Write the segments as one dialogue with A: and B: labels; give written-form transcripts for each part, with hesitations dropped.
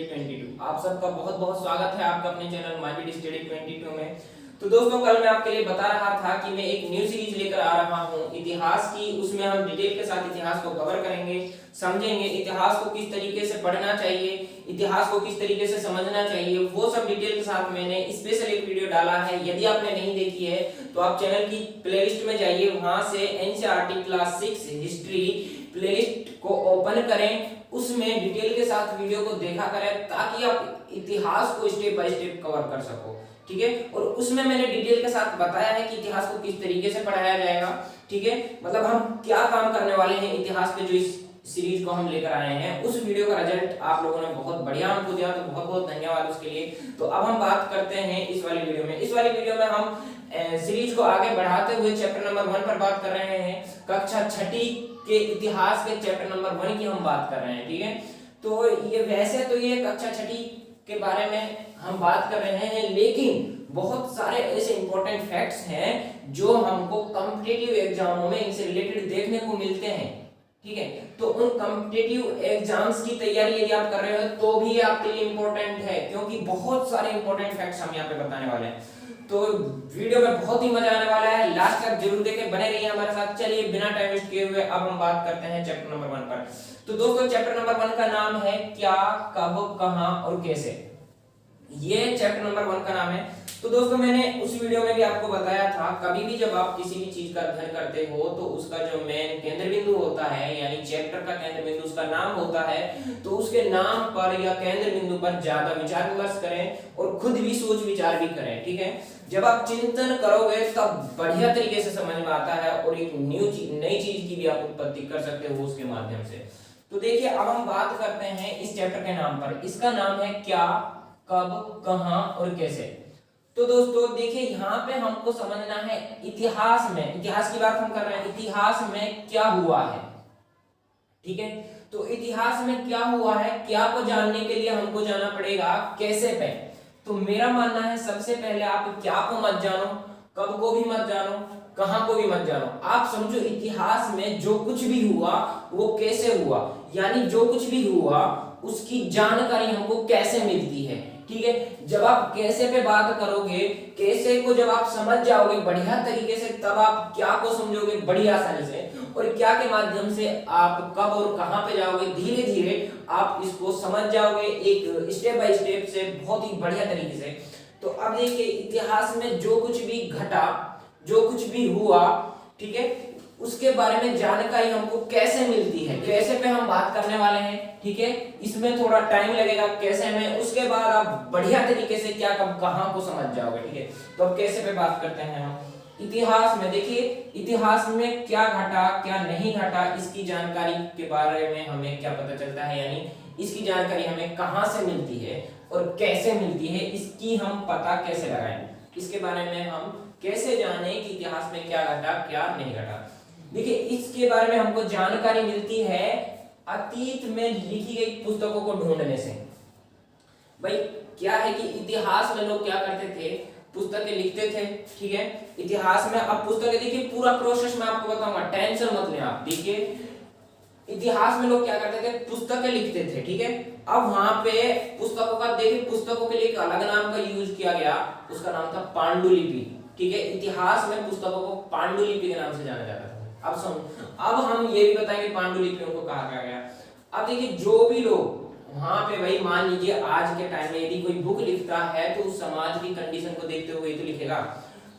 A: 22। आप सबका बहुत बहुत स्वागत है आपका अपने चैनल माइंड स्टडी 22 में। तो दोस्तों, कल मैं आपके लिए बता रहा था कि मैं एक न्यू सीरीज लेकर आ रहा हूं इतिहास की। उसमें हम डिटेल के साथ इतिहास को कवर करेंगे, समझेंगे इतिहास को किस तरीके से पढ़ना चाहिए, इतिहास को किस तरीके से समझना चाहिए, वो सब डिटेल के साथ मैंने स्पेशल एक वीडियो डाला है। यदि आपने नहीं देखी है तो आप चैनल की प्लेलिस्ट में जाइए, वहां से एनसीईआरटी क्लास 6 हिस्ट्री प्लेलिस्ट को ओपन करें, उसमें डिटेल के साथ वीडियो को देखा करें ताकि आप इतिहास को स्टेप बाय स्टेप कवर कर सको। ठीक है, और उसमें मैंने डिटेल के साथ बताया है कि इतिहास को किस तरीके से पढ़ाया जाएगा। ठीक है, मतलब हम क्या काम करने वाले हैं इतिहास पे जो इस सीरीज को हम लेकर आए हैं। उस वीडियो का रिजल्ट आप लोगों ने बहुत बढ़िया हमको दिया, तो बहुत बहुत धन्यवाद उसके लिए। तो अब हम बात करते हैं इस वाली वीडियो में। इस वाली वीडियो में हम सीरीज को आगे बढ़ाते हुए चैप्टर नंबर 1 पर बात कर रहे हैं। कक्षा 6 के इतिहास के चैप्टर नंबर 1 की हम बात कर रहे हैं। ठीक है, तो ये वैसे तो ये कक्षा 6 के बारे में हम बात कर रहे हैं, लेकिन बहुत सारे ऐसे इंपॉर्टेंट फैक्ट्स हैं जो हमको कॉम्पिटिटिव एग्जामों में इनसे रिलेटेड देखने को मिलते हैं। ठीक है, तो उन कॉम्पिटिटिव एग्जाम्स की तैयारी यदि आप कर रहे हो तो भी आपके लिए इंपॉर्टेंट है, क्योंकि बहुत सारे इंपॉर्टेंट फैक्ट्स हम यहाँ पे बताने वाले हैं। तो वीडियो में बहुत ही मजा आने वाला है, लास्ट तक जरूर देखें, बने रहिए हमारे साथ। चलिए बिना टाइम वेस्ट किए हुए अब हम बात करते हैं चैप्टर नंबर 1 पर। तो दोस्तों, चैप्टर नंबर 1 का नाम है क्या, कब, कहां और कैसे। ये चैप्टर नंबर 1 का नाम है। तो दोस्तों, मैंने उस वीडियो में भी आपको बताया था, कभी भी जब आप किसी भी चीज का अध्ययन करते हो तो उसका जो मेन केंद्र बिंदु होता है, यानी चैप्टर का केंद्र बिंदु उसका नाम होता है, तो उसके नाम पर या केंद्र बिंदु पर ज्यादा विचार विमर्श करें और खुद भी सोच विचार भी करें। ठीक है, जब आप चिंतन करोगे तब बढ़िया तरीके से समझ में आता है और एक नई चीज की भी आप उत्पत्ति कर सकते हो उसके माध्यम से। तो देखिए, अब हम बात करते हैं इस चैप्टर के नाम पर। इसका नाम है क्या, कब, कहां और कैसे। तो दोस्तों देखिए, यहाँ पे हमको समझना है इतिहास में, इतिहास की बात हम कर रहे हैं, इतिहास में क्या हुआ है। ठीक है, तो इतिहास में क्या हुआ है, क्या को जानने के लिए हमको जाना पड़ेगा कैसे पे। तो मेरा मानना है सबसे पहले आप क्या को मत जानो, कब को भी मत जानो, कहां को भी मत जानो। आप समझो इतिहास में जो कुछ भी हुआ वो कैसे हुआ, यानी जो कुछ भी हुआ उसकी जानकारी हमको कैसे मिलती है। ठीक है, जब आप कैसे पे बात करोगे, कैसे को जब आप समझ जाओगे बढ़िया तरीके से, तब आप क्या को समझोगे बड़ी आसानी से, और क्या के माध्यम से आप कब और कहां पे जाओगे, धीरे धीरे आप इसको समझ जाओगे एक स्टेप बाय स्टेप से, बहुत ही बढ़िया तरीके से। तो अब देखिए, इतिहास में जो कुछ भी घटा, जो कुछ भी हुआ, ठीक है, उसके बारे में जानकारी हमको कैसे मिलती है, कैसे पे हम बात करने वाले हैं। ठीक है, इसमें थोड़ा टाइम लगेगा कैसे में, उसके बाद आप बढ़िया तरीके से क्या, कब, कहां को समझ जाओगे। ठीक है, तो अब कैसे पे बात करते हैं हम इतिहास में। देखिए, इतिहास में क्या घटा, क्या नहीं घटा, इसकी जानकारी के बारे में हमें क्या पता चलता है, यानी इसकी जानकारी हमें कहां से मिलती है और कैसे मिलती है, इसकी हम पता कैसे लगाएं, इसके बारे में हम कैसे जाने कि इतिहास में क्या घटा, क्या नहीं घटा। देखिए, इसके बारे में हमको जानकारी मिलती है अतीत में लिखी गई पुस्तकों को ढूंढने से। भाई क्या है कि इतिहास में लोग क्या करते थे, पुस्तकें लिखते थे। ठीक है, इतिहास में अब पुस्तकें, देखिए पूरा प्रोसेस मैं आपको बताऊंगा, टेंशन मत लें आप। देखिए, इतिहास में लोग क्या करते थे, पुस्तकें लिखते थे। ठीक है, अब वहां पे पुस्तकों का, देखिए पुस्तकों के लिए एक अलग नाम का यूज किया गया, उसका नाम था पांडुलिपि। ठीक है, इतिहास में पुस्तकों को पांडुलिपि के नाम से जाना जाता था। अब सुन, अब हम ये भी बताएंगे पांडुलिपियों को कहा गया। अब देखिए, जो भी लोग वहां पे, भाई मान लीजिए आज के टाइम में यदि कोई बुक लिखता है तो उस समाज की कंडीशन को देखते हुए तो लिखेगा।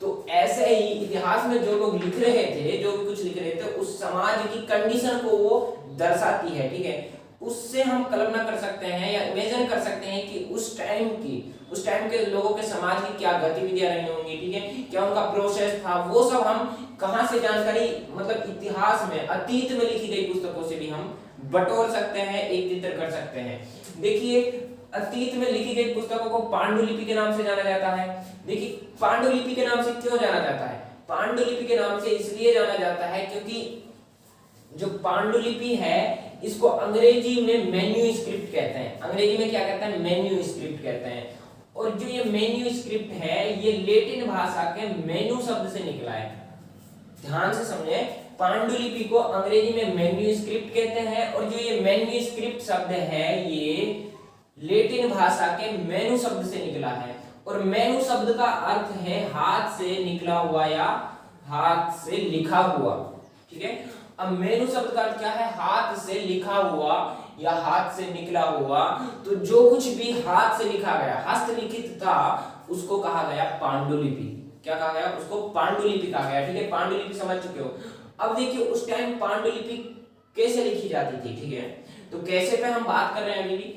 A: तो ऐसे ही इतिहास में जो लोग लिख रहे थे, जो भी कुछ लिख रहे थे, उस समाज की कंडीशन को वो दर्शाती है। ठीक है, उससे हम कल्पना कर सकते हैं या इमेजिन कर सकते हैं कि उस टाइम के लोगों के समाज की क्या गतिविधियां रही होंगी। ठीक है, क्या उनका प्रोसेस था, वो सब हम कहां से जानकारी, मतलब इतिहास में अतीत में लिखी गई पुस्तकों से भी हम बटोर सकते हैं, एकत्रित कर सकते हैं। देखिए, अतीत में लिखी गई पुस्तकों को पांडुलिपि के नाम से जाना जाता है। देखिए, पांडुलिपि के नाम से क्यों जाना जाता है, पांडुलिपि के नाम से इसलिए जाना जाता है क्योंकि जो पांडुलिपि है इसको अंग्रेजी में मैन्यूस्क्रिप्ट कहते हैं। अंग्रेजी में क्या कहते हैं, मैन्यूस्क्रिप्ट कहते हैं। और जो ये मैन्यूस्क्रिप्ट है ये लैटिन भाषा के मेन्यू शब्द से निकला है। ध्यान से समझे, पांडुलिपि को अंग्रेजी में मैन्यूस्क्रिप्ट कहते हैं, और जो ये मैन्यूस्क्रिप्ट शब्द है ये लेटिन भाषा के मेनू शब्द से निकला है, और मेनू शब्द का अर्थ है हाथ से निकला हुआ या हाथ से लिखा हुआ। ठीक है, अब मेनू शब्द का अर्थ क्या है? हाथ से लिखा हुआ या हाथ से निकला हुआ। तो जो कुछ भी हाथ से लिखा गया, हस्तलिखित था, उसको कहा गया पांडुलिपि। क्या कहा गया? उसको पांडुलिपि कहा गया। ठीक है, पांडुलिपि समझ चुके हो। अब देखिए उस टाइम पांडुलिपि कैसे लिखी जाती थी। ठीक है, तो कैसे पे हम बात कर रहे हैं अभी भी।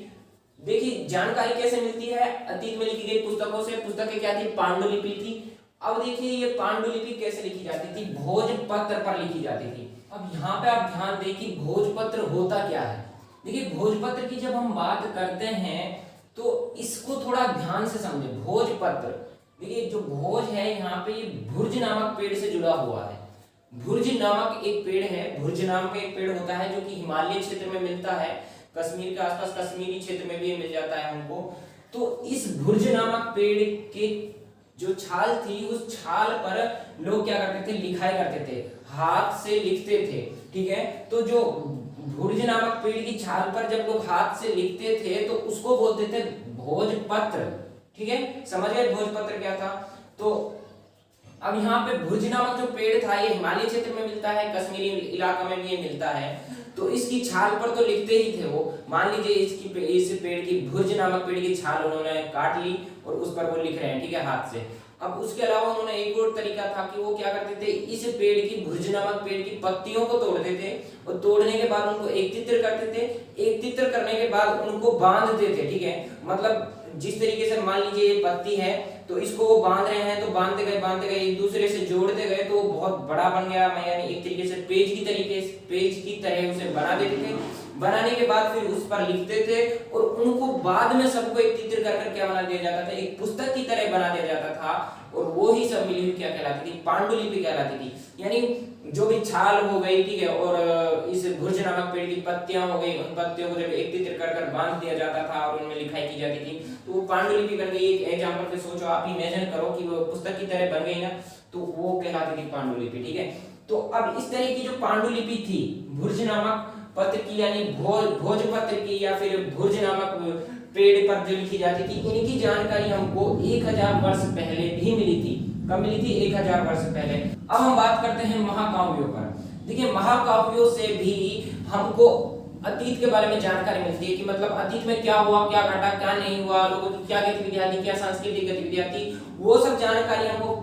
A: देखिए जानकारी कैसे मिलती है? अतीत में लिखी गई पुस्तकों से। पुस्तकें क्या थी? पांडुलिपि थी। अब देखिए ये पांडुलिपि कैसे लिखी जाती थी? भोजपत्र पर लिखी जाती थी। अब यहाँ पे आप ध्यान दें कि भोजपत्र होता क्या है। देखिए भोजपत्र की जब हम बात करते हैं तो इसको थोड़ा ध्यान से समझे। भोजपत्र, देखिए जो भोज है यहाँ पे, ये भुर्ज नामक पेड़ से जुड़ा हुआ है। भुर्ज नामक एक पेड़ है, भुर्ज नाम का एक पेड़ होता है जो कि हिमालय क्षेत्र में मिलता है, कश्मीर के आसपास, कश्मीरी क्षेत्र में भी मिल जाता है हमको। तो इस भुर्ज नामक पेड़ के जो छाल थी, उस छाल पर लोग क्या करते थे? लिखाई करते थे, हाथ से लिखते थे। ठीक है, तो जो भुर्ज नामक पेड़ की छाल पर जब लोग हाथ से लिखते थे तो उसको बोलते थे भोजपत्र। ठीक है, समझ गए भोजपत्र क्या था? तो अब यहाँ पे भुर्ज नामक जो पेड़ था, ये हिमालय क्षेत्र में मिलता है, कश्मीरी इलाका में भी ये मिलता है। तो इसकी छाल पर तो लिखते ही थे वो। मान लीजिए इस पेड़ की, भुर्ज नामक पेड़ की छाल उन्होंने काट ली और उस पर वो लिख रहे हैं। ठीक है, हाथ से। अब उसके अलावा उन्होंने एक और तरीका था कि वो क्या करते थे? इस पेड़ की, भुर्ज नामक पेड़ की पत्तियों को तोड़ते थे, और तोड़ने के बाद उनको एकत्रित करते थे। एकत्रित करने के बाद उनको बांधते थे। ठीक है, मतलब जिस तरीके से मान लीजिए ये पत्ती है, तो इसको वो बांध रहे हैं, तो बांधते गए एक दूसरे से जोड़ते गए, तो वो बहुत बड़ा बन गया। यानी एक तरीके से पेज की तरह उसे बना देते थे। बनाने के बाद फिर उस पर लिखते थे, और उनको बाद में सबको एकत्रित कर क्या बना दिया जाता था? एक पुस्तक की तरह बना दिया जाता था, और वो ही सब मिली हुई क्या कहलाती थी? पांडुलिपि कहलाती थी। यानी जो भी छाल हो गई, ठीक है, और इस भुर्ज नामक पेड़ की पत्तियां हो गई, उन पत्तियों को जब एकत्रित कर बांध दिया जाता था और उनमें लिखाई की जाती थी, तो वो पांडुलिपि बन गई। एक एग्जांपल से सोचो, आप इमेजिन करो कि वो पुस्तक की तरह बन गई ना, तो वो कहलाती थी पांडुलिपि। ठीक है, तो अब इस तरह की जो पांडुलिपि थी भुर्ज नामक पत्र की, यानी भोजपत्र की, या फिर भुर्ज नामक पेड़ पर जो लिखी जाती थी, इनकी जानकारी हमको 1000 वर्ष पहले भी मिली थी। कब मिली थी? 1000 वर्ष पहले। अब हम बात करते हैं महाकाव्यों पर। देखिए महाकाव्यों से भी हमको अतीत के बारे में जानकारी मिलती है कि मतलब अतीत में क्या हुआ, क्या घटा, क्या नहीं हुआ, लोगों की क्या गतिविधियां थी, क्या सांस्कृतिक गतिविधियां थी, वो सब जानकारी हमको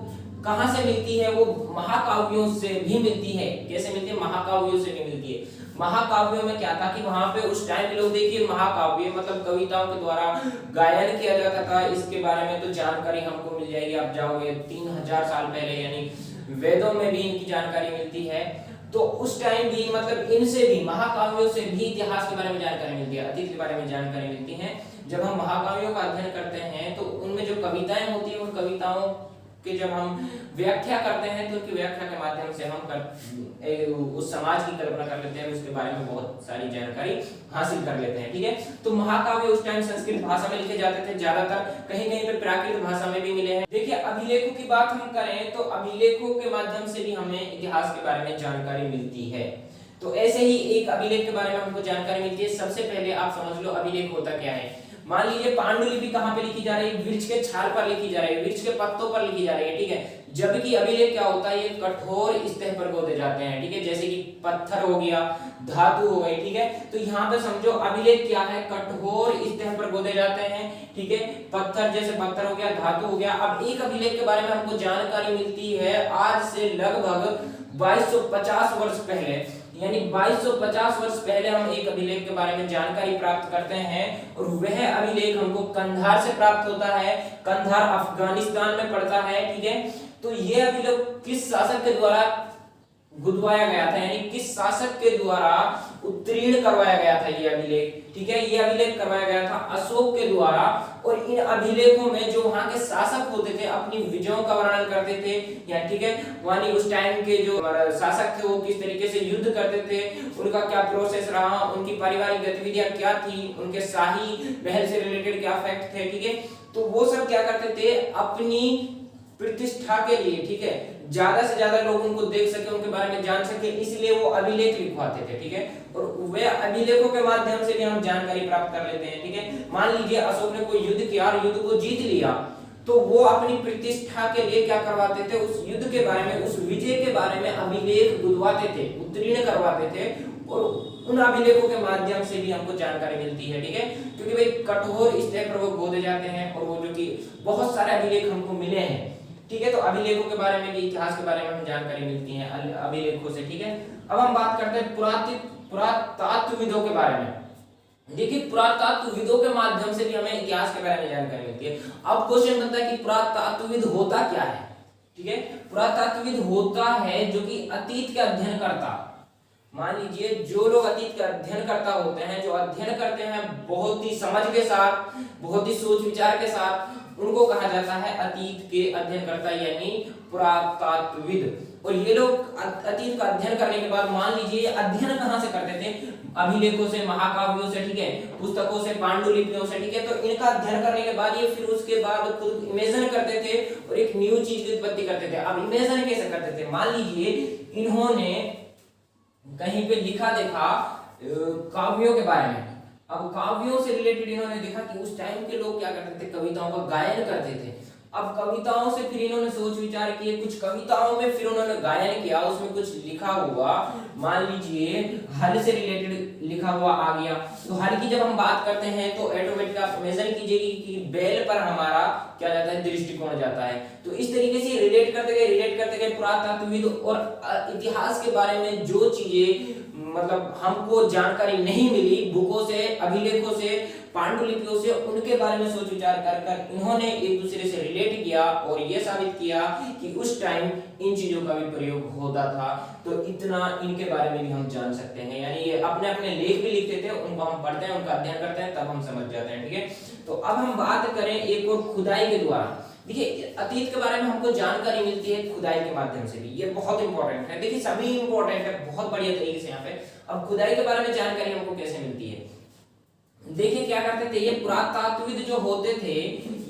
A: कहां से मिलती है? वो महाकाव्यों से भी मिलती है। कैसे मिलती है? महाकाव्यों से भी मिलती है। महाकाव्यों में क्या था कि वहां पे उस टाइम के लोग, देखिए महाकाव्य मतलब कविताओं के द्वारा गायन किया जाता था। इसके बारे में तो जानकारी हमको मिल जाएगी, आप जाओगे 3000 साल पहले, यानी वेदों में भी इनकी जानकारी मिलती है। तो उस टाइम भी मतलब इनसे भी, महाकाव्यों से भी इतिहास के बारे में जानकारी मिलती है, अतीत के बारे में जानकारी मिलती है। जब हम महाकाव्यों का अध्ययन करते हैं तो उनमें जो कविताएं होती है, उन कविताओं कि जब हम व्याख्या करते हैं तो उनकी व्याख्या के माध्यम से हम उस समाज की कल्पना कर लेते हैं, उसके बारे में बहुत सारी जानकारी हासिल कर लेते हैं। ठीक है, तो महाकाव्य उस टाइम संस्कृत भाषा में लिखे जाते थे ज्यादातर, कहीं कहीं पे प्राकृत भाषा में भी मिले हैं। देखिए अभिलेखों की बात हम करें तो अभिलेखों के माध्यम से भी हमें इतिहास के बारे में जानकारी मिलती है। तो ऐसे ही एक अभिलेख के बारे में हमको जानकारी मिलती है। सबसे पहले आप समझ लो अभिलेख होता क्या है। मान लीजिए पांडुलिपि कहां पे लिखी जा रही है? वृक्ष के छाल पर लिखी जा रही है, वृक्ष के पत्तों पर लिखी जा रही है। ठीक है, जबकि अभिलेख क्या होता है? ये कठोर सतह पर गोदे जाते हैं। ठीक है, जैसे कि पत्थर हो गया, धातु हो गई। ठीक है, तो यहाँ पे समझो अभिलेख क्या है? कठोर सतह पर गोदे जाते हैं। ठीक है, पत्थर जैसे पत्थर हो गया, धातु हो गया। अब एक अभिलेख के बारे में हमको जानकारी मिलती है आज से लगभग 2250 वर्ष पहले, यानी 2250 वर्ष पहले हम एक अभिलेख के बारे में जानकारी प्राप्त करते हैं, और वह अभिलेख हमको कंधार से प्राप्त होता है। कंधार अफगानिस्तान में पड़ता है। ठीक है, तो यह अभिलेख किस शासक के द्वारा गुदवाया गया था, यानी किस शासक के द्वारा उत्तीर्ण करवाया गया था ये अभिलेख? ठीक है, ये अभिलेख करवाया गया था अशोक के द्वारा। और इन अभिलेखों में जो वहां के शासक होते थे अपनी विजयों का वर्णन करते थे, या ठीक है यानी उस टाइम के जो शासक थे वो किस तरीके से युद्ध करते थे, उनका क्या प्रोसेस रहा, उनकी पारिवारिक गतिविधियां क्या थी, उनके शाही महल से रिलेटेड क्या फैक्ट थे। ठीक है, तो वो सब क्या करते थे? अपनी प्रतिष्ठा के लिए, ठीक है, ज्यादा से ज्यादा लोग उनको देख सके, उनके बारे में जान सके, इसलिए वो अभिलेख लिखवाते थे, ठीक है। और वे अभिलेखों के माध्यम से भी हम जानकारी प्राप्त कर लेते हैं, ठीक है। मान लीजिए अशोक ने कोई युद्ध किया और युद्ध को जीत लिया, तो वो अपनी प्रतिष्ठा के लिए क्या करवाते थे, उस युद्ध के बारे में, उस विजय के बारे में अभिलेख बुलवाते थे, उत्तीर्ण करवाते थे, और उन अभिलेखों के माध्यम से भी हमको जानकारी मिलती है, ठीक है। क्योंकि भाई कठोर स्तर पर वो खोदे जाते हैं और वो जो कि बहुत सारे अभिलेख हमको मिले हैं, ठीक है। तो अभिलेखों के बारे में भी, इतिहास के बारे में हमें जानकारी मिलती है अभिलेखों से, ठीक है। अब हम बात करते हैं पुरातत्वविदों के बारे में। देखिए पुरातत्वविदों के माध्यम से भी हमें इतिहास के बारे में जानकारी मिलती है। अब क्वेश्चन बनता है कि पुरातत्वविद होता क्या है, ठीक है। पुरातत्वविद होता है जो कि अतीत का अध्ययन करता। मान लीजिए जो लोग अतीत का अध्ययन करता होते हैं, जो अध्ययन करते हैं बहुत ही समझ के साथ, बहुत ही सोच विचार के साथ, उनको कहा जाता है अतीत के अध्ययनकर्ता यानी पुरातत्वविद। और ये लोग अतीत का अध्ययन करने के बाद, मान लीजिए ये अध्ययन कहां से करते थे, अभिलेखों से, महाकाव्यों से, ठीक है, पुस्तकों से, पांडुलिपियों से, ठीक है। तो इनका अध्ययन करने के बाद ये फिर उसके बाद खुद इमेजिन करते थे और एक न्यू चीज की उत्पत्ति करते थे। अब इमेजिन कैसे करते थे, मान लीजिए इन्होंने कहीं पे लिखा देखा काव्यों के बारे में। अब काव्यों से रिलेटेड इन्होंने देखा कि उस टाइम के लोग क्या करते थे, कविताओं का गायन करते थे। अब कविताओं से फिर इन्होंने सोच विचार किए, कुछ कविताओं में फिर उन्होंने गायन किया, उसमें कुछ लिखा हुआ, मान लीजिए हल से रिलेटेड लिखा हुआ आ गया। तो हल की जब हम बात करते हैं तो ऑटोमेटिक आप इमेजिन कीजिए कि बैल पर हमारा क्या जाता है, दृष्टिकोण जाता है। तो इस तरीके से रिलेट करते गए पुरातत्वविद। और इतिहास के बारे में जो चीजें मतलब हमको जानकारी नहीं मिली बुकों से, अभिलेखों से, पांडुलिपियों से, उनके बारे में सोच विचार कर इन्होंने एक दूसरे से रिलेट किया और ये साबित किया कि उस टाइम इन चीजों का भी प्रयोग होता था। तो इतना इनके बारे में भी हम जान सकते हैं। यानी ये अपने अपने लेख भी लिखते थे, उनको हम पढ़ते हैं, उनका अध्ययन करते हैं, तब हम समझ जाते हैं, ठीक है। तो अब हम बात करें एक और खुदाई के द्वारा। देखिए अतीत के बारे में हमको जानकारी मिलती है खुदाई के माध्यम से भी, ये बहुत इंपॉर्टेंट है। देखिए सभी इंपॉर्टेंट है बहुत बढ़िया तरीके से यहाँ पे। अब खुदाई के बारे में जानकारी हमको कैसे मिलती है, देखिए क्या करते थे ये पुरातत्वविद जो होते थे,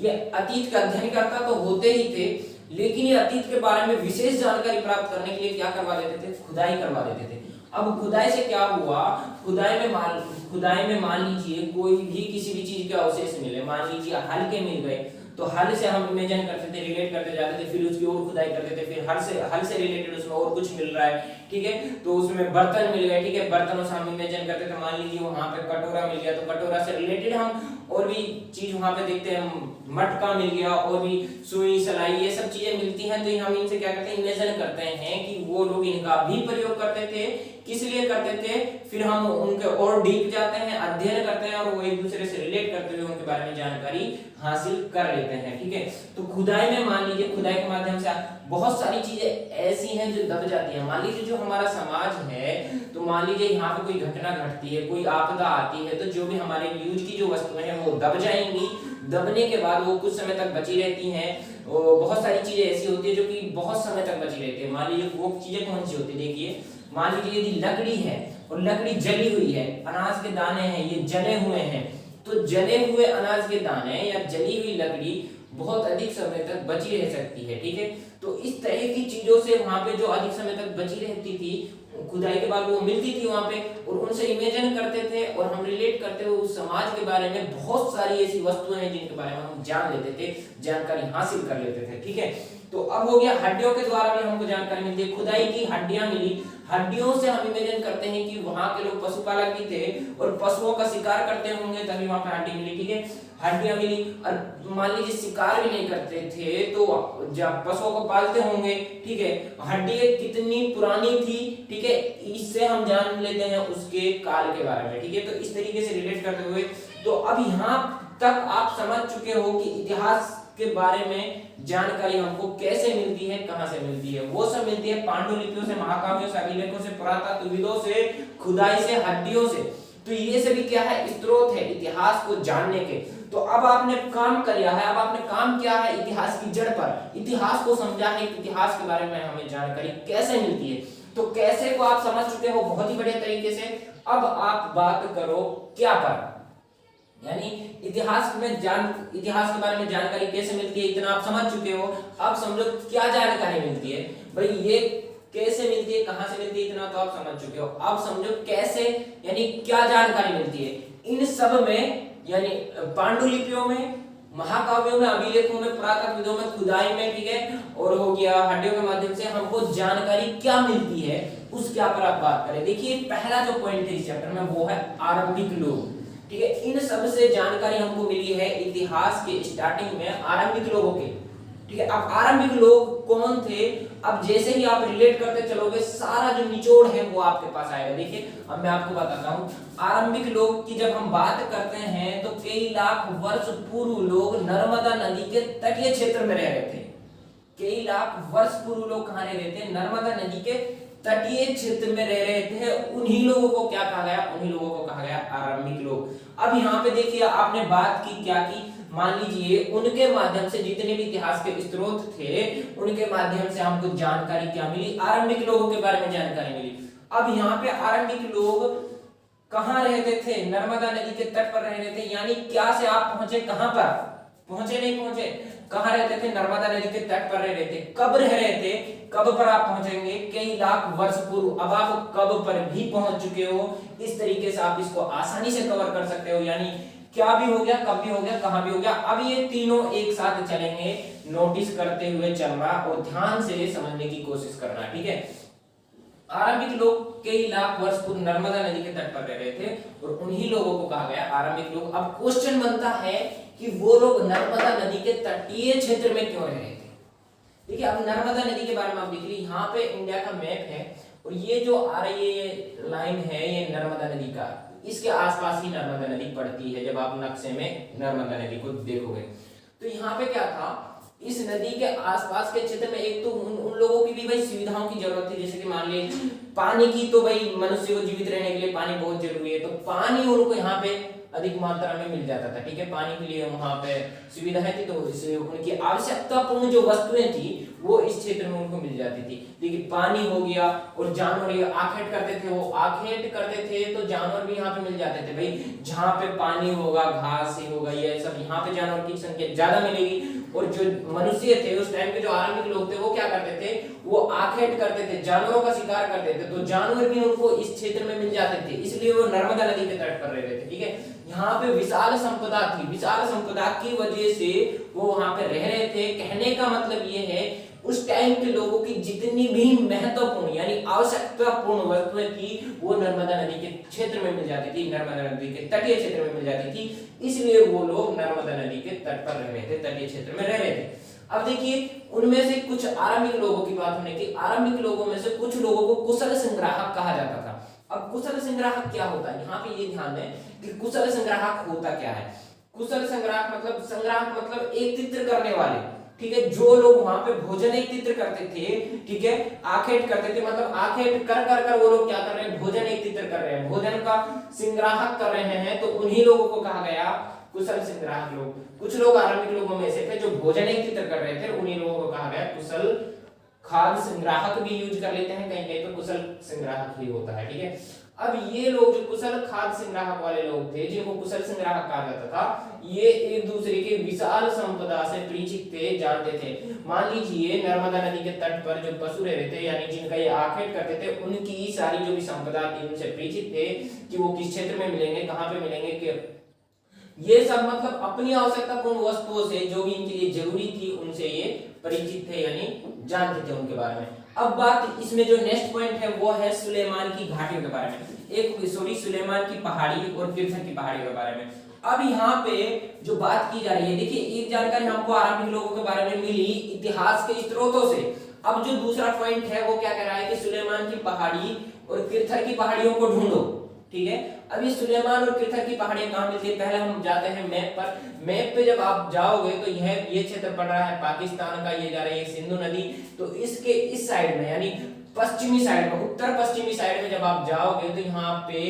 A: ये अतीत का अध्ययन करता तो होते ही थे, लेकिन ये अतीत के बारे में विशेष जानकारी प्राप्त करने के लिए क्या करवा देते थे, खुदाई करवा देते थे। अब खुदाई से क्या हुआ, खुदाई में मान लीजिए कोई भी किसी भी चीज के अवशेष मिले, मान लीजिए हल के मिल गए, तो हल से हम इमेजिन करते थे, रिलेट करते जाते थे, फिर उसकी और खुदाई करते थे, फिर हल से रिलेटेड उसमें और कुछ मिल रहा है, ठीक है, तो उसमें बर्तन मिल गए, ठीक है, बर्तनों से हम इमेजिन करते थे। मान लीजिए वहां पे कटोरा मिल गया, तो कटोरा से रिलेटेड हम और भी चीज वहां पे देखते हैं, मटका मिल गया, और भी सुई सलाई ये सब चीजें मिलती हैं। तो हम इनसे क्या करते हैं, इमेजिन करते हैं कि वो लोग इनका भी प्रयोग करते थे, किस लिए करते थे, फिर हम उनके और डीप जाते हैं, अध्ययन करते हैं, और वो एक दूसरे से रिलेट करते हुए उनके बारे में जानकारी हासिल कर लेते हैं, ठीक है। तो खुदाई में मान लीजिए, खुदाई के माध्यम से बहुत सारी चीजें ऐसी हैं जो दब जाती हैं। मान लीजिए जो हमारा समाज है, तो मान लीजिए यहाँ पे कोई घटना घटती है, कोई आपदा आती है, तो जो भी हमारे यूज की जो वस्तुएं हैं वो दब जाएंगी। दबने के बाद वो कुछ समय तक बची रहती हैं। बहुत सारी चीजें ऐसी होती है जो कि बहुत समय तक बची रहती है। मान लीजिए वो चीजें कौन सी होती है, देखिए मान लीजिए यदि लकड़ी है और लकड़ी जली हुई है, अनाज के दाने हैं ये जले हुए हैं, तो जले हुए अनाज के दाने या जली हुई लकड़ी बहुत अधिक समय तक बची रह सकती है, ठीक है। तो इस तरह की चीजों से वहां पे जो अधिक समय तक बची रहती थी, खुदाई के बाद वो मिलती थी वहां पे, और उनसे इमेजिन करते थे और हम रिलेट करते हुए उस समाज के बारे में बहुत सारी ऐसी वस्तुएं हैं जिनके बारे में हम जान लेते थे, जानकारी हासिल कर लेते थे, ठीक है। तो अब हो गया हड्डियों के द्वारा भी हमको जानकारी मिलती है। खुदाई की हड्डियां मिली, हड्डियों से हम इमेजिन करते हैं कि वहां के लोग पशुपालक भी थे और पशुओं का शिकार करते होंगे, तभी वहां पे हड्डी मिली, ठीक है, हड्डियां मिली। और मान लीजिए शिकार भी नहीं करते थे तो जब पशुओं को पालते होंगे, ठीक है, हड्डियां कितनी पुरानी थी, ठीक है, इससे हम जान लेते हैं उसके काल के बारे में, ठीक है। तो इस तरीके से रिलेट करते हुए तो अब यहाँ तक आप समझ चुके हो कि इतिहास के बारे में जानकारी हमको कैसे मिलती है, कहां से मिलती है। वो सब मिलती है पांडुलिपियों से, महाकाव्यों से, अभिलेखों से, पुरातत्वविदों से, खुदाई से, हड्डियों से। तो ये सभी क्या है, स्रोत है इतिहास को जानने के। तो अब आपने काम किया है, अब आपने काम किया है इतिहास की जड़ पर, इतिहास को समझा है, इतिहास के बारे में हमें जानकारी कैसे मिलती है। तो कैसे को आप समझ चुके हो बहुत ही बढ़िया तरीके से। अब आप बात करो क्या पर। यानी इतिहास के बारे में जानकारी कैसे मिलती है इतना आप समझ चुके हो। अब समझो क्या जानकारी मिलती है भाई, ये कैसे मिलती है, कहां से मिलती है, इतना तो आप समझ चुके हो। अब समझो कैसे, यानी क्या जानकारी मिलती है इन सब में, यानी पांडुलिपियों में, महाकाव्यों में, अभिलेखों में, पुरातत्वविदों में, खुदाई में, ठीक है, और हो गया हड्डियों के माध्यम से हमको जानकारी क्या मिलती है उसके ऊपर आप बात करें। देखिए पहला जो पॉइंट है इस चैप्टर में वो है आरंभिक लोग, ठीक है। इन सब से जानकारी हमको मिली है इतिहास के स्टार्टिंग में आरंभिक लोगों के, ठीक है। अब आरंभिक लोग कौन थे, अब जैसे ही आप रिलेट करते चलोगे सारा जो निचोड़ है वो आपके पास आएगा। देखिए अब मैं आपको बताता हूँ, आरंभिक लोग की जब हम बात करते हैं तो कई लाख वर्ष पूर्व लोग नर्मदा नदी के तटीय क्षेत्र में रह रहे थे। कई लाख वर्ष पूर्व लोग कहाँ रह रहे थे, नर्मदा नदी के तटीय क्षेत्र में रह रहे थे। उन्हीं लोगों को क्या कहा गया, उन्हीं लोगों को कहा गया आरंभिक लोग। अब यहाँ पे देखिए आपने बात की क्या की, मान लीजिए उनके माध्यम से जितने भी इतिहास के स्रोत थे उनके माध्यम से हमको जानकारी क्या मिली, आरंभिक लोगों के बारे में जानकारी मिली। अब यहाँ पे आरंभिक लोग कहाँ रहते थे, नर्मदा नदी के तट पर रह रहे थे। यानी क्या से आप पहुंचे, कहां पर पहुंचे, नहीं पहुंचे, कहां रहते थे, नर्मदा नदी के तट पर रह रहे थे। कब रह रहे थे, कब पर आप पहुंचेंगे, कई लाख वर्ष पूर्व। अब आप कब पर भी पहुंच चुके हो, इस तरीके से आप इसको आसानी से कवर कर सकते हो। यानी क्या भी हो गया, कब भी हो गया, कहां भी हो गया। अब ये तीनों एक साथ चलेंगे, नोटिस करते हुए चलना और ध्यान से समझने की कोशिश करना, ठीक है। आरंभिक लोग कई लाख वर्ष पूर्व नर्मदा नदी के तट पर रह रहे थे और उन्हीं लोगों को कहा गया आरंभिक लोग। अब क्वेश्चन बनता है कि वो लोग नर्मदा नदी के तटीय क्षेत्र में क्यों रह रहे थे। देखिए अब नर्मदा नदी के बारे में आप देख लीजिए, यहाँ पे इंडिया का मैप है और ये जो आ रही है लाइन है ये नर्मदा नदी का, इसके आसपास ही नर्मदा नदी पड़ती है। जब आप नक्शे में नर्मदा नदी को देखोगे तो यहाँ पे क्या था, इस नदी के आसपास के क्षेत्र में एक तो उन लोगों की भी भाई सुविधाओं की जरूरत थी। जैसे कि मान लीजिए पानी की, तो भाई मनुष्य को जीवित रहने के लिए पानी बहुत जरूरी है, तो पानी उनको यहाँ पे अधिक मात्रा में मिल जाता था, ठीक है। पानी के लिए वहां पे सुविधाएं थी, तो इससे उनकी आवश्यकतापूर्ण जो वस्तुएं थी वो इस क्षेत्र में उनको मिल जाती थी। देखिए पानी हो गया और जानवर ये आखेट करते थे, वो आखेट करते थे तो जानवर भी यहाँ पे मिल जाते थे। भाई जहाँ पे पानी होगा, घास ही होगा, ये सब यहाँ पे जानवर की संख्या ज्यादा मिलेगी। और जो मनुष्य थे उस टाइम के, जो आरंभिक लोग थे, वो क्या करते थे, वो आखेट करते थे, जानवरों का शिकार करते थे, तो जानवर भी उनको इस क्षेत्र में मिल जाते थे, इसलिए वो नर्मदा नदी के तट पर रह रहे थे, ठीक है। यहाँ पे विशाल संपदा थी, विशाल संपदा की वजह से वो वहां पे रह रहे थे। कहने का मतलब ये है उस टाइम के लोगों की जितनी भी महत्वपूर्ण यानी आवश्यकतापूर्ण वस्तुएं थी वो नर्मदा नदी के क्षेत्र में मिल जाती थी, नर्मदा नदी के तटीय क्षेत्र में मिल जाती थी, इसलिए वो लोग नर्मदा नदी के तट पर रह रहे थे, तटीय क्षेत्र में रह रहे थे। अब देखिए उनमें से कुछ आरंभिक लोगों की बात हमने की, आरंभिक लोगों में से कुछ लोगों को कुशल संग्राहक कहा जाता था। अब कुशल संग्राहक क्या होता है, यहाँ पे ये ध्यान दें कि कुशल संग्राहक होता क्या है। कुशल संग्राहक मतलब, संग्राहक मतलब एकत्रित करने वाले, ठीक है। जो लोग वहां पे भोजन एकत्रित करते थे, ठीक है, आखेट करते थे, मतलब आखेट कर कर कर वो लोग क्या कर रहे हैं, भोजन एकत्रित कर रहे हैं, भोजन का संग्राहक कर रहे हैं, तो उन्हीं लोगों को कहा गया कुशल संग्राहक लोग। कुछ लोग आरंभिक लोगों में से थे जो भोजन एकत्रित कर रहे थे, उन्हीं लोगों को कहा गया कुशल खाद्य संग्राहक भी यूज कर लेते हैं, कहीं कहीं पे कुशल संग्राहक ही होता है, ठीक है। अब ये लोग जो कुशल खाद्य संग्राहक वाले लोग थे, जिनको कुशल संग्राहक कहा जाता था, ये एक दूसरे के विशाल संपदा से परिचित थे, जानते थे। मान लीजिए नर्मदा नदी के तट पर जो पशु रह रहे थे, यानी जिनका ये आखेट करते थे, उनकी सारी जो भी संपदा थी उनसे परिचित थे कि वो किस क्षेत्र में मिलेंगे, कहाँ पे मिलेंगे, कि ये सब मतलब अपनी आवश्यकतापूर्ण वस्तुओं से जो भी इनके लिए जरूरी थी उनसे ये परिचित थे, यानी जानते थे उनके बारे में। अब बात इसमें जो नेक्स्ट पॉइंट है वो है सुलेमान की घाटियों के बारे में, सुलेमान की पहाड़ी और किरथर की पहाड़ी के बारे में। अब यहाँ पे जो बात की जा रही है, देखिए एक जानकारी हमको आरंभिक लोगों के बारे में मिली इतिहास के स्रोतों से। अब जो दूसरा पॉइंट है वो क्या कह रहा है कि सुलेमान की पहाड़ी और किरथर की पहाड़ियों को ढूंढो, ठीक है। अभी सुलेमान और किरथर की पहाड़ियां कहां मिलती है, पहले हम जाते हैं मैप पर। मैप पे जब आप जाओगे तो ये क्षेत्र पड़ रहा है पाकिस्तान का, ये जा रही है सिंधु नदी, तो इसके इस साइड में यानी पश्चिमी साइड में, उत्तर पश्चिमी साइड में जब आप जाओगे तो यहाँ पे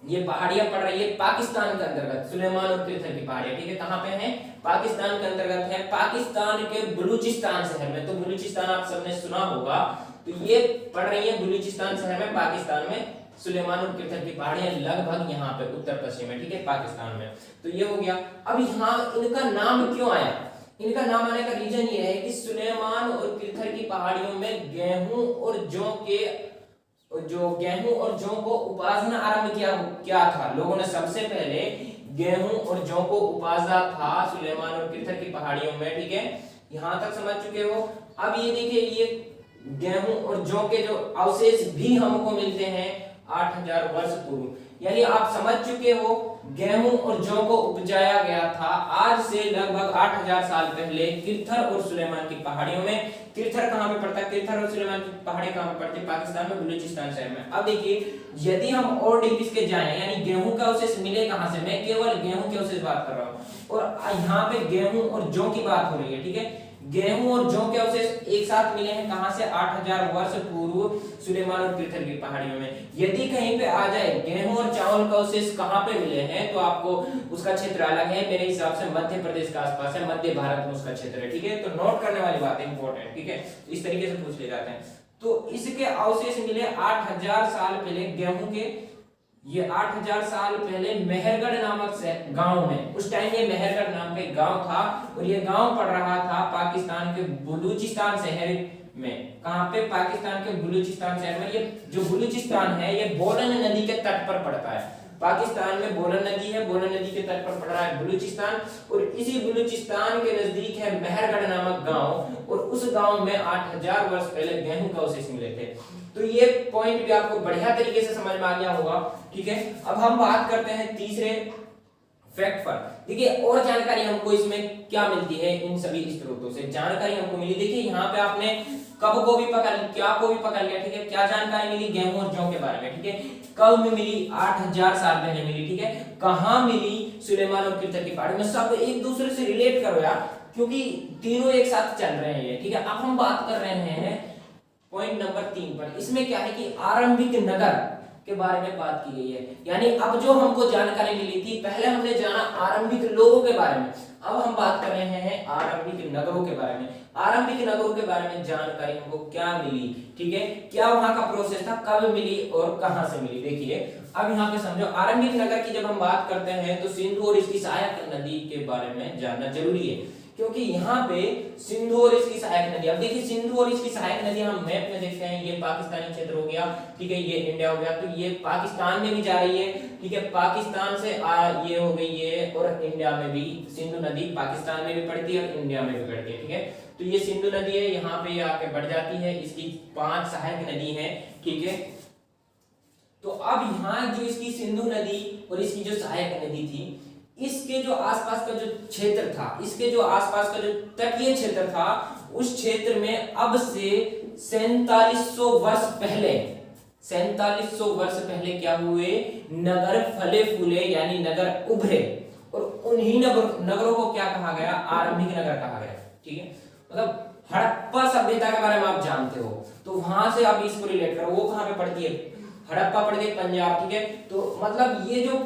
A: ये पहाड़ियां पड़ रही है पाकिस्तान के अंतर्गत, सुलेमान और किरथर की पहाड़ियां, ठीक है। कहां पे है, पाकिस्तान के अंतर्गत है, पाकिस्तान के बलूचिस्तान शहर में। तो बलूचिस्तान आप सबने सुना होगा, तो ये पड़ रही है बलूचिस्तान शहर में, पाकिस्तान में सुलेमान और किरथर की पहाड़ियां लगभग यहाँ पे उत्तर पश्चिम में, ठीक है, पाकिस्तान में। तो ये हो गया। अब यहाँ इनका नाम क्यों आया? इनका नाम आने का रीजन ये है कि सुलेमान और किरथर की पहाड़ियों में गेहूं और जौ को उपासना आरंभ क्या था। लोगों ने सबसे पहले गेहूं और जौ को उपासा था सुलेमान और किरथर की पहाड़ियों में, ठीक है, यहां तक समझ चुके हो। अब ये देखिए, ये गेहूं और जौ के जो अवशेष भी हमको मिलते हैं 8000 वर्ष पूर्व, यानी आप समझ चुके हो गेहूं और जौ को उपजाया गया था आज से लगभग 8000 साल पहले किरथर और सुलेमान की पहाड़ियों में। किरथर कहां पे पड़ता है? किरथर और सुलेमान की पहाड़ी कहां पे पड़ती है? पाकिस्तान में, बलूचिस्तान शहर में। अब देखिए, यदि हम और डीप इसके जाएं, यानी गेहूं का अवशेष मिले कहां से? मैं केवल गेहूं के अवशेष बात कर रहा हूं और यहाँ पे गेहूं और जौ की बात हो रही है, ठीक है। गेहूं और जौ के अवशेष एक साथ मिले हैं कहां से? 8000 वर्ष पूर्व सुलेमान और किरथर की पहाड़ियों में। यदि कहीं पे आ जाए गेहूं और चावल का अवशेष कहां पे मिले हैं, तो आपको उसका क्षेत्र अलग है, मेरे हिसाब से मध्य प्रदेश के आसपास है, मध्य भारत में उसका क्षेत्र है, ठीक है। तो नोट करने वाली बात है, इंपॉर्टेंट, ठीक है, इस तरीके से पूछ ले जाते हैं। तो इसके अवशेष मिले 8000 साल पहले गेहूं के। ये 8000 साल पहले मेहरगढ़ नामक गांव में, उस टाइम ये मेहरगढ़ नाम का गांव था और ये गांव पड़ रहा था पाकिस्तान के बलूचिस्तान शहर में। कहां पे? पाकिस्तान के बलूचिस्तान शहर में। ये जो बलूचिस्तान है ये बोलन नदी के तट पर पड़ता है। पाकिस्तान में बोलन नदी है, बोलन नदी के तट पर पड़ रहा है बलूचिस्तान, और इसी बलूचिस्तान के नजदीक है मेहरगढ़ नामक गांव, और उस गांव में 8000 वर्ष पहले गेहूं का अवशेष मिले थे। तो ये पॉइंट भी आपको बढ़िया तरीके से समझ में आ गया होगा, ठीक है। अब हम बात करते हैं तीसरे फैक्ट पर। देखिए, और जानकारी हमको इसमें क्या मिलती है इन सभी स्रोतों से? जानकारी हमको मिली, देखिए यहाँ पे आपने कब को भी पकड़, क्या को भी पकड़ लिया, ठीक है। क्या जानकारी मिली? गेहूं और जौ के बारे में, ठीक है। कब में मिली? 8000 साल पहले मिली, ठीक है। कहां मिली? सुलेमान और किरथर की पहाड़ी में। सब एक दूसरे से रिलेट करो यार, क्योंकि तीनों एक साथ चल रहे हैं, ठीक है। अब हम बात कर रहे हैं पॉइंट नंबर 3 पर। इसमें क्या है कि आरंभिक नगर के बारे में बात की गई है, यानी अब जो हमको जानकारी मिली थी, पहले हमने जाना आरंभिक लोगों के बारे में, अब हम बात कर रहे हैं आरंभिक नगरों के बारे में। आरंभिक नगरों के बारे में जानकारी हमको क्या मिली, ठीक है, क्या वहां का प्रोसेस था, कब मिली और कहां से मिली। देखिए, अब यहाँ पे समझो, आरंभिक नगर की जब हम बात करते हैं तो सिंधु और इसकी सहायक नदी के बारे में जानना जरूरी है, क्योंकि यहाँ पे सिंधु और इसकी सहायक नदी, अब देखिए सिंधु और इसकी सहायक नदी हम मैप में देखते हैं, ये पाकिस्तानी क्षेत्र हो गया, ठीक है, ये इंडिया हो गया, तो ये पाकिस्तान में भी जा रही है, ठीक है, पाकिस्तान से ये हो गई है, और इंडिया में भी सिंधु नदी पाकिस्तान में भी पड़ती है और इंडिया में भी पड़ती है, ठीक है। तो ये सिंधु नदी है, यहाँ पे आके बढ़ जाती है, इसकी 5 सहायक नदी है, ठीक है। तो अब यहाँ जो इसकी सिंधु नदी और इसकी जो सहायक नदी थी, इसके जो आसपास का जो क्षेत्र था, इसके जो आसपास का जो तटीय क्षेत्र था, उस क्षेत्र में अब से 4700 वर्ष पहले, 4700 वर्ष पहले क्या हुए? नगर फले फूले, यानी नगर उभरे, और उन्हीं नगरों को क्या कहा गया? आरंभिक नगर कहा गया, ठीक है। मतलब हड़प्पा सभ्यता के बारे में आप जानते हो, तो वहां से आप इसको रिलेट करो, वो कहां पे पड़ती है? हड़प्पा पड़ती है पंजाब, ठीक है। तो मतलब ये जो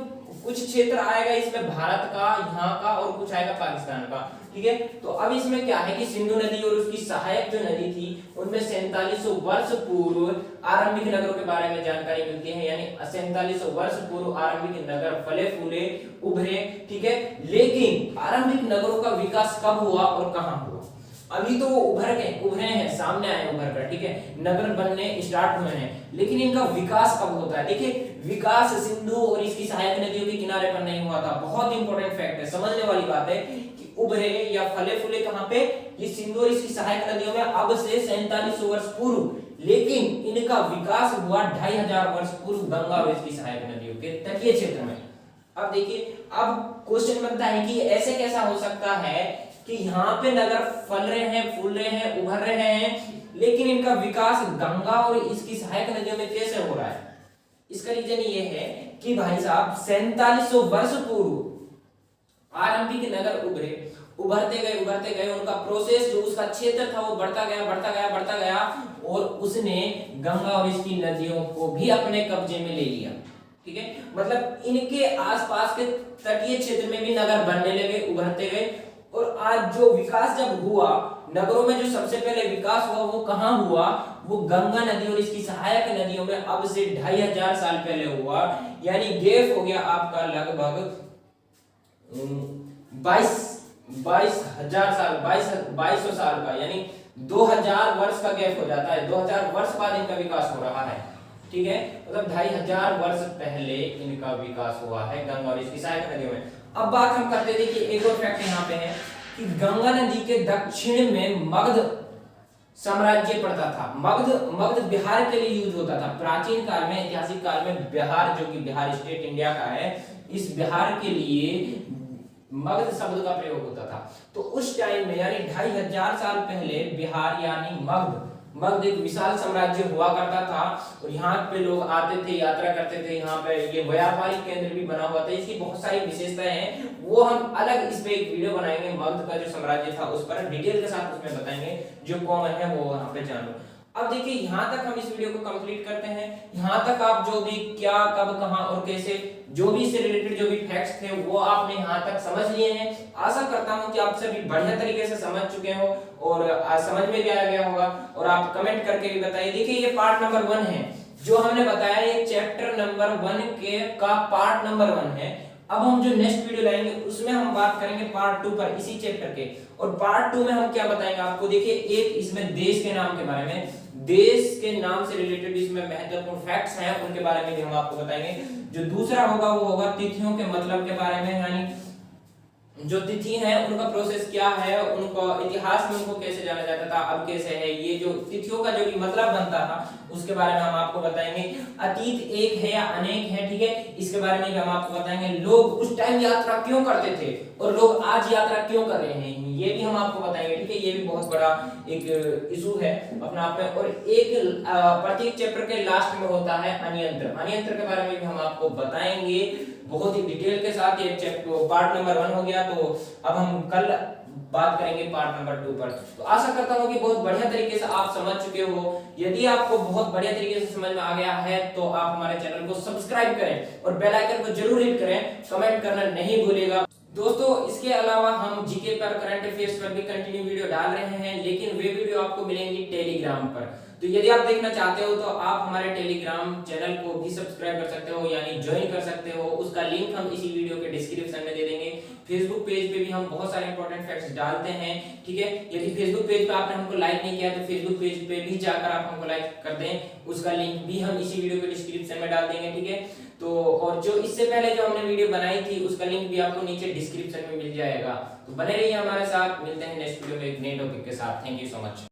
A: कुछ क्षेत्र आएगा इसमें भारत का, यहाँ का, और कुछ आएगा पाकिस्तान का, ठीक है। तो अब इसमें क्या है कि सिंधु नदी और उसकी सहायक जो नदी थी, उनमें 4700 वर्ष पूर्व आरंभिक नगरों के बारे में जानकारी मिलती है, यानी 4700 वर्ष पूर्व आरंभिक नगर फले फूले उभरे, ठीक है। लेकिन आरंभिक नगरों का विकास कब हुआ और कहां हुआ? अभी तो वो उभरे हैं, सामने आए उभर कर, ठीक है, नगर बनने स्टार्ट हुए हैं, लेकिन इनका विकास कब होता है? देखिए, विकास सिंधु और इसकी सहायक नदियों के किनारे पर नहीं हुआ था। बहुत इंपॉर्टेंट फैक्ट है, समझने वाली बात है कि उभरे या फले फूले कहां पे? ये सिंधु और इसकी सहायक नदियों में अब से 4700 वर्ष पूर्व, लेकिन इनका विकास हुआ 2500 वर्ष पूर्व गंगा और इसकी सहायक नदियों के तटीय क्षेत्र में। अब देखिए, अब क्वेश्चन बनता है कि ऐसे कैसा हो सकता है कि यहाँ पे नगर फल रहे हैं, फूल रहे हैं, उभर रहे हैं, लेकिन इनका विकास गंगा और इसकी सहायक नदियों में कैसे हो रहा है? इसका रीजन ये है कि भाई साहब 4700 वर्ष पूर्व आरंभिक नगर उभरते गए, उनका प्रोसेस जो उसका क्षेत्र था वो बढ़ता गया, और उसने गंगा और इसकी नदियों को भी अपने कब्जे में ले लिया, ठीक है। मतलब इनके आसपास के तटीय क्षेत्र में भी नगर बनने लगे, उभरते गए, और आज जो विकास जब हुआ नगरों में जो सबसे पहले विकास हुआ वो कहाँ हुआ, वो गंगा नदी और इसकी सहायक नदियों में अब से 2500 साल पहले हुआ। यानी गैप हो गया आपका लगभग 22,000 साल, 2200 साल का, यानी 2000 वर्ष का गैप हो जाता है। 2000 वर्ष बाद इनका विकास हो रहा है, ठीक है, मतलब 2500 वर्ष पहले इनका विकास हुआ है गंगा और इसकी सहायक नदियों में। अब बात हम करते थे कि एक और फैक्ट यहाँ पे है कि गंगा नदी के दक्षिण में मगध साम्राज्य पड़ता था। मगध बिहार के लिए यूज होता था प्राचीन काल में, ऐतिहासिक काल में। बिहार जो कि बिहार स्टेट इंडिया का है, इस बिहार के लिए मगध शब्द का प्रयोग होता था। तो उस टाइम में यानी 2500 साल पहले बिहार यानी मगध एक विशाल साम्राज्य हुआ करता था और यहाँ पे लोग आते थे, यात्रा करते थे। यहाँ पे ये व्यापारिक केंद्र भी बना हुआ था। इसकी बहुत सारी विशेषताएं हैं, वो हम अलग इस पे एक वीडियो बनाएंगे। मगध का जो साम्राज्य था उस पर डिटेल के साथ उसमें बताएंगे, जो कॉमन है वो वहाँ पे जान लो। अब देखिए यहाँ तक हम इस वीडियो को कंप्लीट करते हैं। यहाँ तक आप जो भी क्या, कब, कहां और कैसे, जो भी इससे रिलेटेड जो भी फैक्ट्स थे वो आपने यहाँ तक समझ लिए हैं। आशा करता हूँ कि आप सभी बढ़िया तरीके से समझ चुके हो और समझ में भी आ गया होगा। और आप कमेंट करके भी बताइए। देखिए ये पार्ट नंबर 1 है जो हमने बताया, ये चैप्टर नंबर 1 के का पार्ट नंबर 1 है। अब हम जो नेक्स्ट वीडियो लाएंगे उसमें हम बात करेंगे पार्ट 2 पर, इसी चैप्टर के। और पार्ट 2 में हम क्या बताएंगे आपको, देखिए एक इसमें देश के नाम के बारे में, देश के नाम से रिलेटेड इसमें महत्वपूर्ण फैक्ट्स हैं उनके बारे में भी हम आपको बताएंगे। जो दूसरा होगा वो होगा तिथियों के मतलब के बारे में, यानी जो तिथि है उनका प्रोसेस क्या है, उनको इतिहास में उनको कैसे जाना जाता था, अब कैसे है, ये जो तिथियों का जो भी मतलब बनता था उसके बारे में हम आपको बताएंगे। अतीत एक है या अनेक है, ठीक है, इसके बारे में भी हम आपको बताएंगे। लोग उस टाइम यात्रा क्यों करते थे और लोग आज यात्रा क्यों कर रहे हैं, ये भी हम आपको बताएंगे, ठीक है। ये भी बहुत बड़ा एक इशू है अपने आप में। और एक प्रत्येक चैप्टर के लास्ट में होता है अनियंत्र के बारे में भी हम आपको बताएंगे बहुत ही डिटेल के साथ। ये चैप्टर पार्ट नंबर 1 हो गया, तो अब हम कल बात करेंगे पार्ट नंबर 2 पर। तो आशा करता हूँ कि बहुत बढ़िया तरीके से आप समझ चुके हो। यदि आपको बहुत बढ़िया तरीके से समझ में आ गया है तो आप हमारे चैनल को सब्सक्राइब करें और बेल आइकन को जरूर हिट करें, कमेंट करना नहीं भूलिएगा। दोस्तों इसके अलावा हम जीके पर, करंट अफेयर्स पर भी कंटिन्यू वीडियो डाल रहे हैं, लेकिन वे वीडियो आपको मिलेंगी टेलीग्राम पर। तो यदि आप देखना चाहते हो तो आप हमारे टेलीग्राम चैनल को भी सब्सक्राइब कर सकते हो, यानी ज्वाइन कर सकते हो। उसका लिंक हम इसी वीडियो के डिस्क्रिप्शन में दे देंगे। फेसबुक पेज पे भी हम बहुत सारे इंपॉर्टेंट फैक्ट्स डालते हैं, ठीक है। यदि फेसबुक पेज पे आपने हमको लाइक नहीं किया तो फेसबुक पेज पे भी जाकर आप हमको लाइक कर दें, उसका लिंक भी हम इसी वीडियो के डिस्क्रिप्शन में डाल देंगे, ठीक है। तो और जो इससे पहले जो हमने वीडियो बनाई थी उसका लिंक भी आपको नीचे डिस्क्रिप्शन में मिल जाएगा। तो बने रहिए हमारे साथ, मिलते हैं नेक्स्ट वीडियो में एक नए टॉपिक के साथ। Thank you so much.